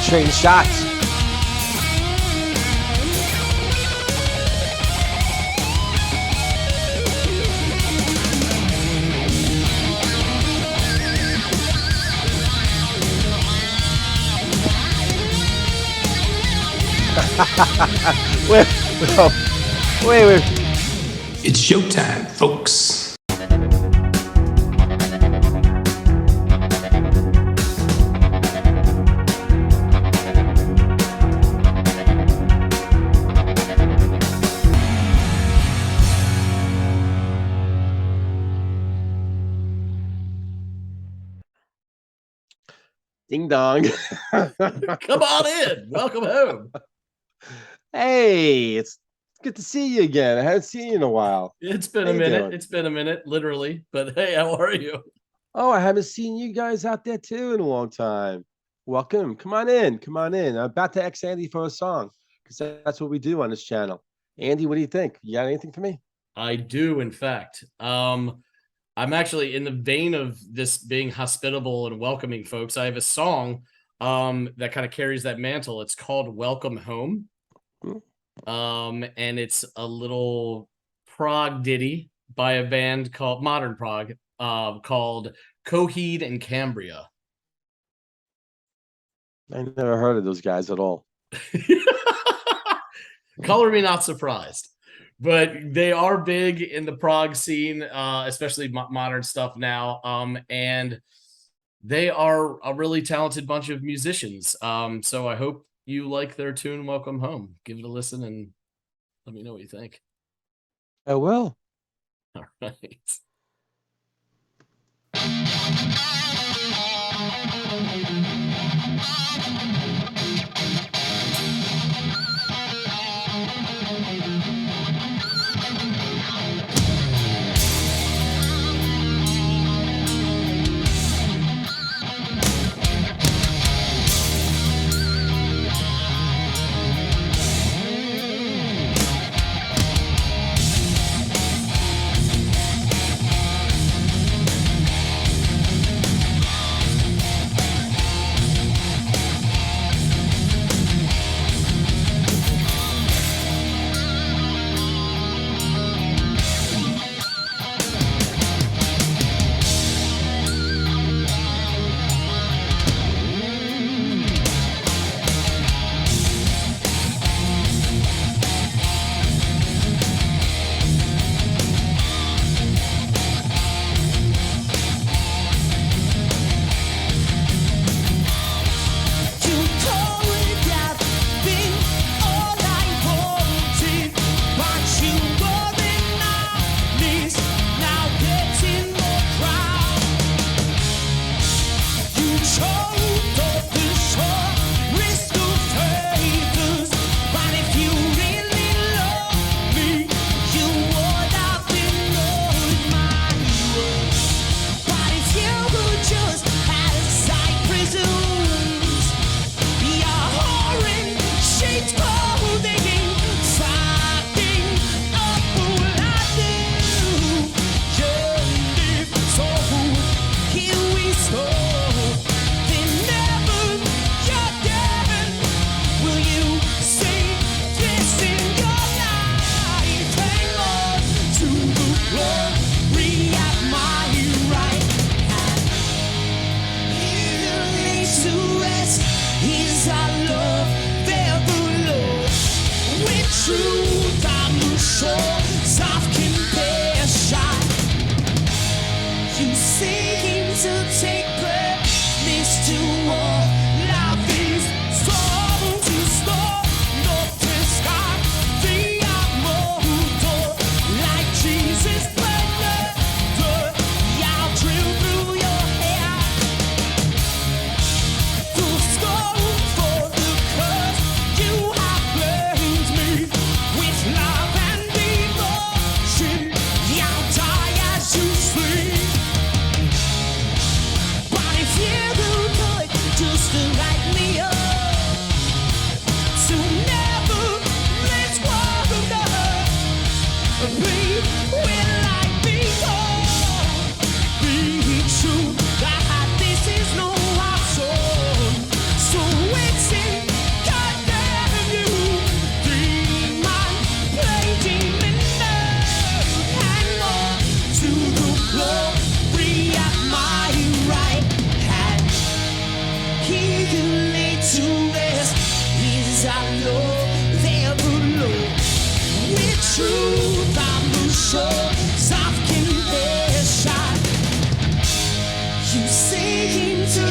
trading shots. wait, wait. It's showtime, folks. Ding dong. Come on in. Welcome home. Hey, it's good to see you again. I haven't seen you in a while. It's been How a you minute. doing? It's been a minute, literally. But hey, how are you? Oh, I haven't seen you guys out there too in a long time. Welcome. Come on in. Come on in. I'm about to ask Andy for a song because that's what we do on this channel. Andy, what do you think? You got anything for me? I do, in fact. I'm actually in the vein of this being hospitable and welcoming folks. I have a song that kind of carries that mantle. It's called Welcome Home. And it's a little prog ditty by a band called Modern Prog called COHEED and Cambria. I never heard of those guys at all. Color me not surprised. But they are big in the prog scene, especially modern stuff now. And they are a really talented bunch of musicians. So I hope you like their tune, Welcome Home. Give it a listen and let me know what you think. I will. All right.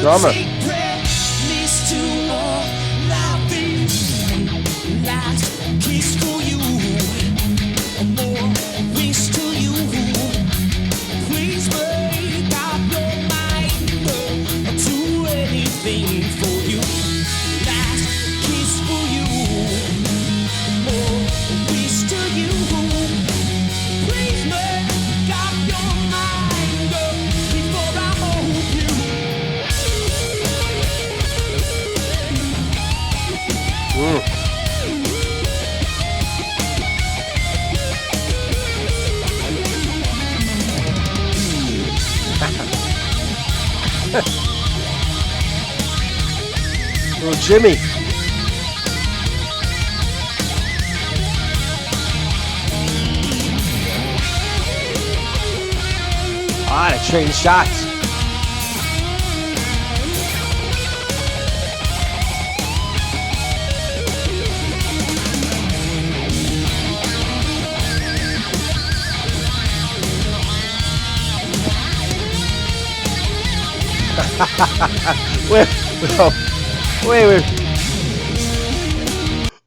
Drummer. Little Jimmy. Ah, they're trading shots.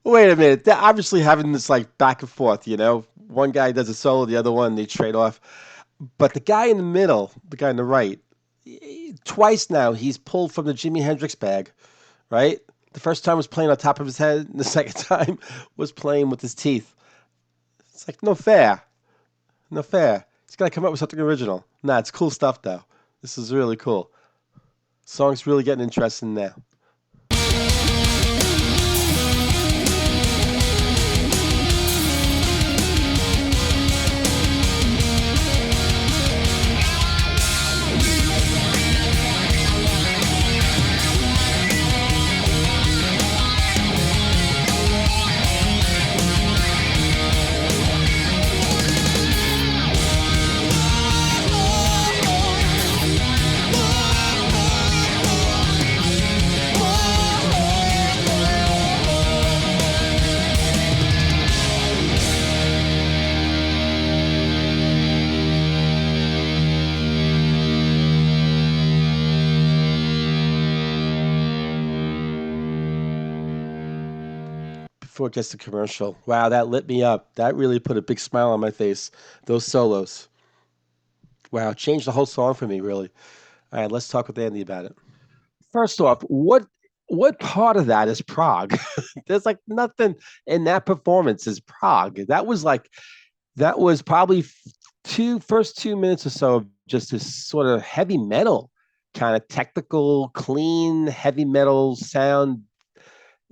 Wait a minute. They're obviously having this like back and forth, you know? One guy does a solo, the other one, they trade off. But the guy in the middle, the guy on the right, twice now he's pulled from the Jimi Hendrix bag, right? The first time was playing on top of his head, and the second time was playing with his teeth. It's like no fair. No fair. He's got to come up with something original. Nah, it's cool stuff though. This is really cool. Song's really getting interesting now. Before it gets to commercial. Wow, that lit me up. That really put a big smile on my face. Those solos. Wow, changed the whole song for me, really. All right, let's talk with Andy about it. First off, what part of that is prog? There's like nothing in that performance is prog. That was probably first 2 minutes or so of just this sort of heavy metal, kind of technical, clean heavy metal sound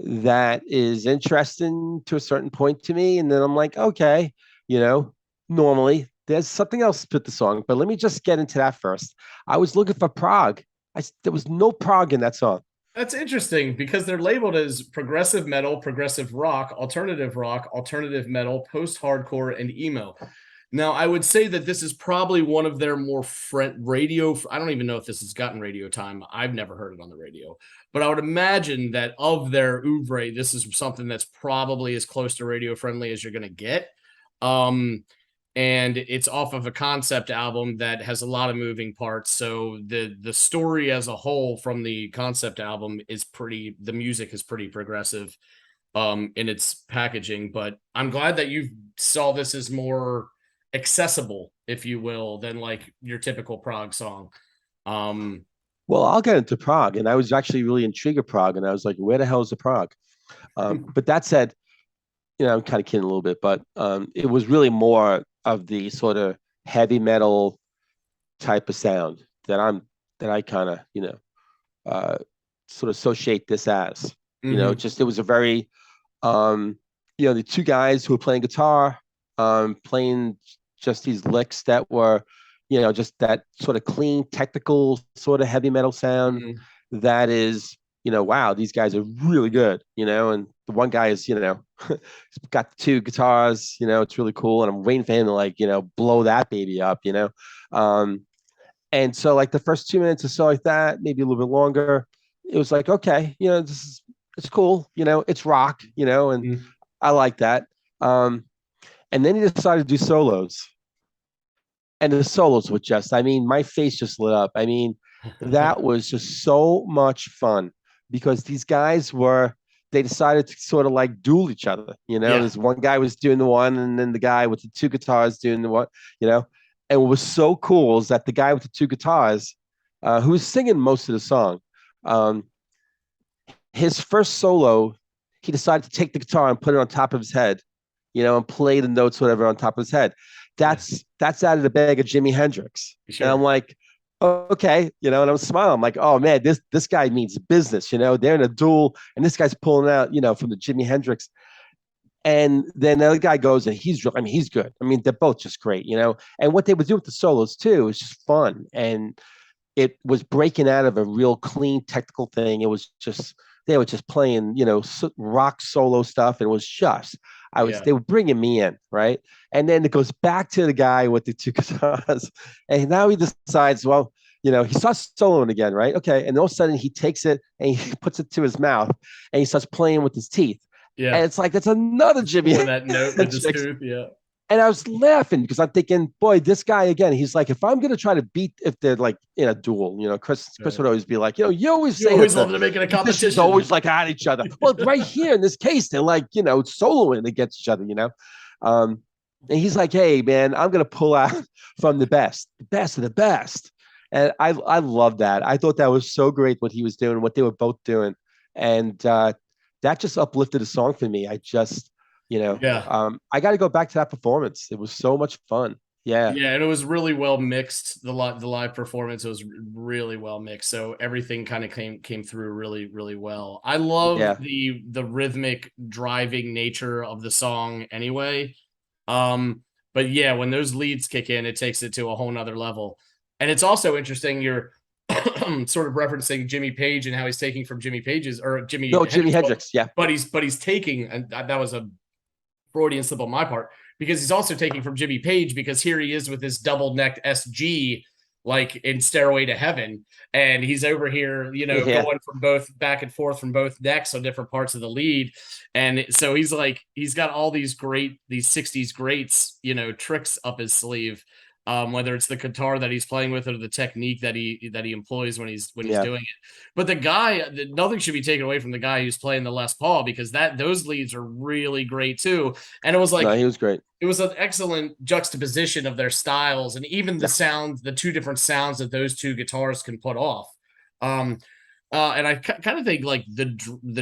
that is interesting to a certain point to me. And then I'm like, okay, you know, normally there's something else with the song, but let me just get into that first. I was looking for prog. There was no prog in that song. That's interesting because they're labeled as progressive metal, progressive rock, alternative metal, post-hardcore, and emo. Now, I would say that this is probably one of their more radio. I don't even know if this has gotten radio time. I've never heard it on the radio, but I would imagine that of their oeuvre, this is something that's probably as close to radio friendly as you're going to get. And it's off of a concept album that has a lot of moving parts. So the story as a whole from the concept album is the music is pretty progressive in its packaging. But I'm glad that you saw this as more accessible, if you will, than like your typical prog song. Well, I'll get into prog, and I was actually really intrigued with prog, and I was like, where the hell is the prog? But that said, you know, I'm kind of kidding a little bit, but it was really more of the sort of heavy metal type of sound that I kind of, you know, sort of associate this as. You know, just it was a very you know, the two guys who were playing guitar, playing just these licks that were, you know, just that sort of clean, technical, sort of heavy metal sound that is, you know, wow, these guys are really good, you know, and the one guy is, you know, he's got two guitars, you know, it's really cool. And I'm waiting for him to like, you know, blow that baby up, you know. And so like the first 2 minutes or so like that, maybe a little bit longer, it was like, okay, you know, it's cool, you know, it's rock, you know, and I like that. And then he decided to do solos. And the solos were just, I mean, my face just lit up. I mean, That was just so much fun because these guys were they decided to sort of like duel each other. Yeah, There's one guy was doing the one, and then the guy with the two guitars doing the one. You know, and what was so cool is that the guy with the two guitars, who was singing most of the song, um, his first solo, he decided to take the guitar and put it on top of his head, and play the notes, whatever, on top of his head. yeah, That's out of the bag of Jimi Hendrix. And I'm sure. like, okay, and I'm smiling. I'm like, oh man, this guy means business. They're in a duel, and this guy's pulling out, from the Jimi Hendrix. And then the other guy goes, and he's good. I mean, they're both just great. And what they would do with the solos too is just fun, and it was breaking out of a real clean technical thing. It was just they were just playing, rock solo stuff. It was just Yeah, they were bringing me in, right? And then it goes back to the guy with the two guitars, and now he decides, well, he starts soloing again, right? Okay, and all of a sudden he takes it and he puts it to his mouth and he starts playing with his teeth, and yeah. it's like that's another Or Jimmy that note with his Hendrix. tooth. Yeah, And I was laughing because I'm thinking, boy, this guy again. He's like, if I'm gonna try to beat, if they're like in a duel, Chris right. would always be like, you always You say that always the love to make it a musicians competition. always like at each other. Well, right here in this case, they're like, soloing against each other. Um, and he's like, hey man, I'm gonna pull out from the best of the best. And I love that. I thought that was so great what he was doing, what they were both doing, and that just uplifted the song for me. Yeah. I got to go back to that performance. It was so much fun. Yeah, Yeah, and it was really well mixed. The live performance was really well mixed, so everything kind of came through really really well. I love yeah, the rhythmic driving nature of the song anyway. Um, but yeah, when those leads kick in, it takes it to a whole nother level. And it's also interesting you're sort of referencing Jimmy Page and how he's taking from Jimmy Page's or Jimi no, Jimi Hendrix, Hendrix. Yeah, but he's taking, and that was a Freudian slip on my part, because he's also taking from Jimmy Page, because here he is with his double necked SG like in Stairway to Heaven, and he's over here, yeah, going from both back and forth from both necks on different parts of the lead. And so he's got all these 60s greats, tricks up his sleeve. Whether it's the guitar that he's playing with or the technique that he employs when he's yeah. doing it. But nothing should be taken away from the guy who's playing the Les Paul, because those leads are really great too. And it was No, like he was great. it was an excellent juxtaposition of their styles, and even the Yeah, sounds, the two different sounds that those two guitars can put off. Um, and I kind of think like the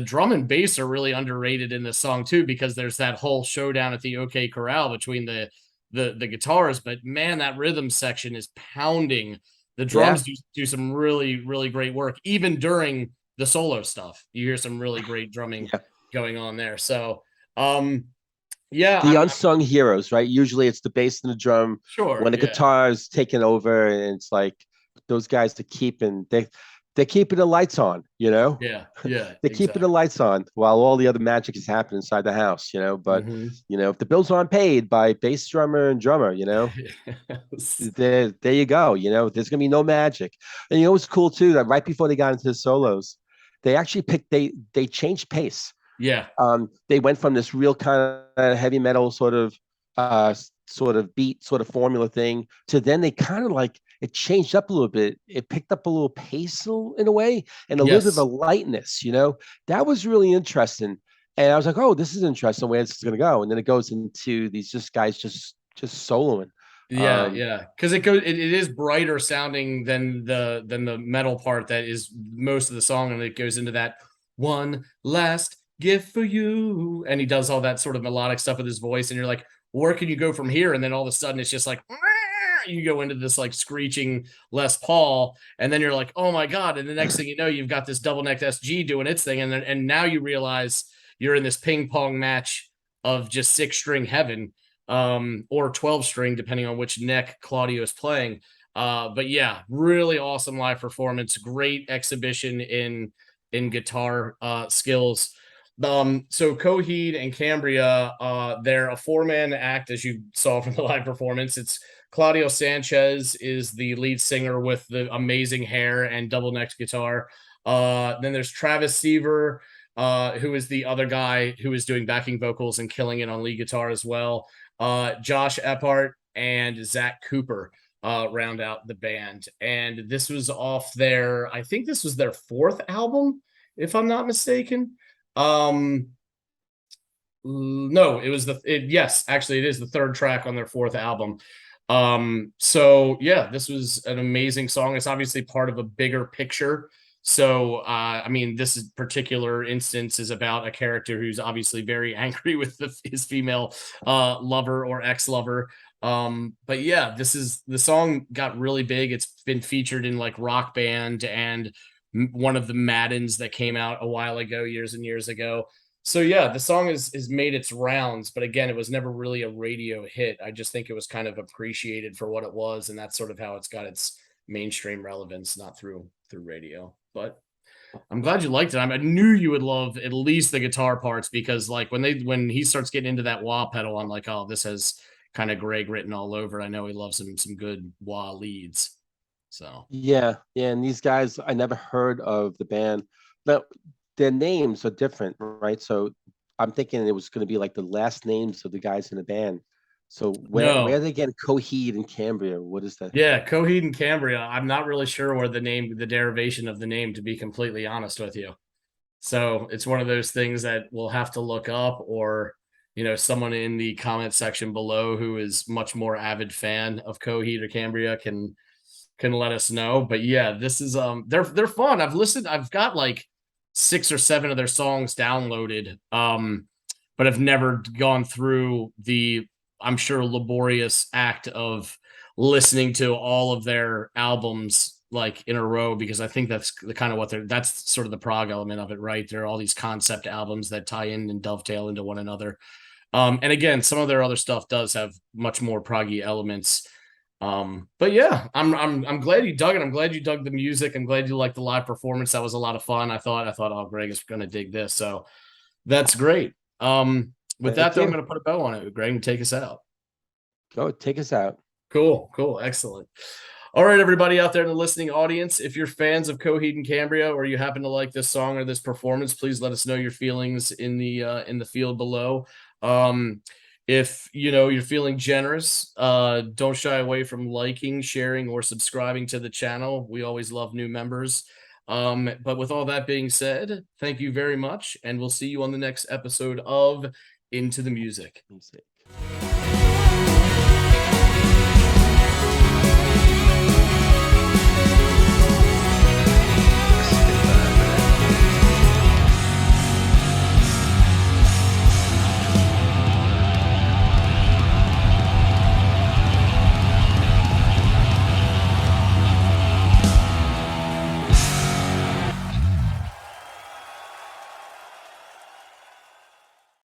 drum and bass are really underrated in this song too, because there's that whole showdown at the OK Corral between the guitars. But man, that rhythm section is pounding. The yeah, drums do some really really great work, even during the solo stuff. You hear some really great drumming yeah. going on there. So um, yeah, The I'm unsung heroes, right? Usually it's the bass and the drum sure. when the Yeah. guitar is taking over, and it's like those guys to keep and they're keeping the lights on. Yeah, yeah, They're keeping the exactly. lights on while all the other magic is happening inside the house. But Mhm. if the bills aren't paid by bass drummer and drummer, Yes. there you go. There's gonna be no magic. And what's cool too, that right before they got into the solos, they actually they changed pace. Yeah, They went from this real kind of heavy metal uh sort of beat, sort of formula thing, to then they kind of like it changed up a little bit. It picked up a little pace in a way, and a little bit of a yes. lightness. That was really interesting. And I was like, oh, this is interesting where this is gonna go. And then it goes into these just guys just soloing. Yeah, Um, yeah. Because it is brighter sounding than the metal part that is most of the song, and it goes into that one last gift for you. And he does all that sort of melodic stuff with his voice, and you're like, where can you go from here? And then all of a sudden it's just like you go into this like screeching Les Paul, and then you're like, oh my God. And the next thing you know, you've got this double necked SG doing its thing, and now you realize you're in this ping pong match of just 6-string heaven, or 12 string, depending on which neck Claudio is playing. But yeah, really awesome live performance, great exhibition in guitar skills. So Coheed and Cambria, they're a 4-man act, as you saw from the live performance. It's Claudio Sanchez is the lead singer with the amazing hair and double necked guitar. Then there's Travis Seaver, who is the other guy who is doing backing vocals and killing it on lead guitar as well. Josh Eppart and Zach Cooper. round out the band. And this was off their, I think this was their fourth album, if I'm not mistaken. No, it was yes, actually it is the third track on their fourth album. So yeah, this was an amazing song. It's obviously part of a bigger picture. So I mean, this particular instance is about a character who's obviously very angry with his female lover or ex-lover. But yeah, the song got really big. It's been featured in like Rock Band and one of the Maddens that came out a while ago, years and years ago. So yeah, the song is made its rounds, but again, it was never really a radio hit. I just think it was kind of appreciated for what it was, and that's sort of how it's got its mainstream relevance, not through radio. But I'm glad you liked it. I knew you would love at least the guitar parts, because like when he starts getting into that wah pedal, I'm like, oh, this has kind of Greg written all over. I know he loves some good wah leads. So Yeah, yeah, and these guys, I never heard of the band. Now, their names are different, right? So I'm thinking it was going to be like the last names of the guys in the band. So where are no, they getting Coheed and Cambria? What is that? yeah, Coheed and Cambria. I'm not really sure where the derivation of the name, to be completely honest with you. So it's one of those things that we'll have to look up, or someone in the comment section below who is much more avid fan of Coheed or Cambria can let us know. But yeah, this is they're fun. I've got like 6 or 7 of their songs downloaded, but I've never gone through the, I'm sure, laborious act of listening to all of their albums like in a row, because I think that's the kind of that's sort of the prog element of it, right? There are all these concept albums that tie in and dovetail into one another. And again, some of their other stuff does have much more proggy elements. But yeah, I'm glad you dug it. I'm glad you dug the music. I'm glad you liked the live performance. That was a lot of fun. I thought, oh, Greg is gonna dig this. So that's great. With that Thank though, I'm you. gonna put a bow on it. Greg, and take us out. Go take us out. Cool, excellent. All right, everybody out there in the listening audience, if you're fans of Coheed and Cambria, or you happen to like this song or this performance, please let us know your feelings in the field below. If you're feeling generous, don't shy away from liking, sharing, or subscribing to the channel. We always love new members. But with all that being said, thank you very much, and we'll see you on the next episode of Into the Music. Music.